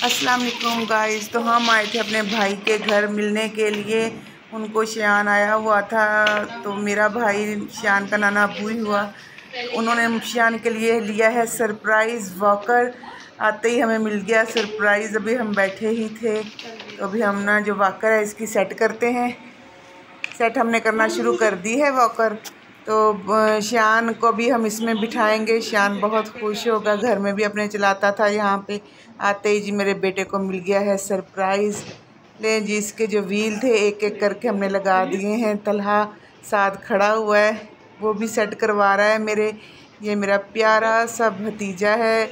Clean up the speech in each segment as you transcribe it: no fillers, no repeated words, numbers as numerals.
अस्सलाम वालेकुम गाइस। तो हम आए थे अपने भाई के घर मिलने के लिए। उनको शियान आया हुआ था, तो मेरा भाई शियान का नाना अबू ही हुआ। उन्होंने शियान के लिए लिया है सरप्राइज़ वॉकर। आते ही हमें मिल गया सरप्राइज़। अभी हम बैठे ही थे, तो अभी हम ना जो वॉकर है इसकी सेट करते हैं। सेट हमने करना शुरू कर दी है वॉकर। तो शियान को भी हम इसमें बिठाएंगे। शियान बहुत खुश होगा। घर में भी अपने चलाता था। यहाँ पे आते ही जी मेरे बेटे को मिल गया है सरप्राइज़। ले जी, इसके जो व्हील थे एक एक करके हमने लगा दिए हैं। तलहा साथ खड़ा हुआ है, वो भी सेट करवा रहा है। ये मेरा प्यारा सा भतीजा है।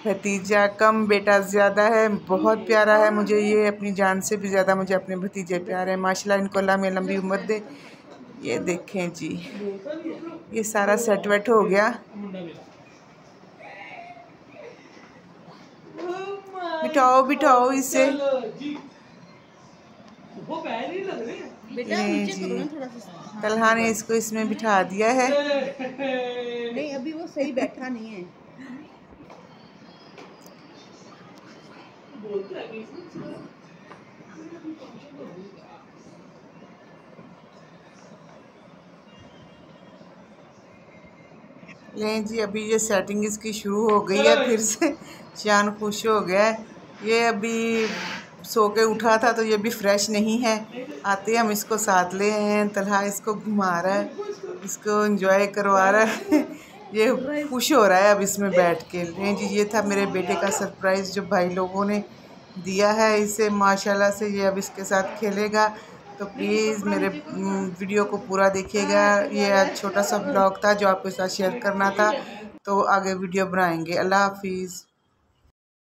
भतीजा कम बेटा ज़्यादा है। बहुत प्यारा है मुझे ये, अपनी जान से भी ज़्यादा मुझे अपने भतीजे प्यारे हैं। माशाल्लाह इनको अल्लाह में लंबी उम्र दे। ये देखें जी, ये सारा सेट वेट हो गया। बिठाओ बिठाओ इसे। ये जी तलहा ने इसको इसमें बिठा दिया है। नहीं, अभी वो सही बैठा नहीं है। लें जी, अभी ये सेटिंग इसकी शुरू हो गई है फिर से। शियान खुश हो गया है। ये अभी सो के उठा था, तो ये भी फ्रेश नहीं है। आते हम इसको साथ ले हैं। तलहा इसको घुमा रहा है, इसको एंजॉय करवा रहा है। ये खुश हो रहा है अब इसमें बैठ के। लें जी, ये था मेरे बेटे का सरप्राइज़ जो भाई लोगों ने दिया है इसे। माशाल्लाह से ये अब इसके साथ खेलेगा। तो प्लीज़ मेरे वीडियो को पूरा देखिएगा। ये आज छोटा सा ब्लॉग था जो आपके साथ शेयर करना था, तो आगे वीडियो बनाएंगे। अल्लाह हाफिज़।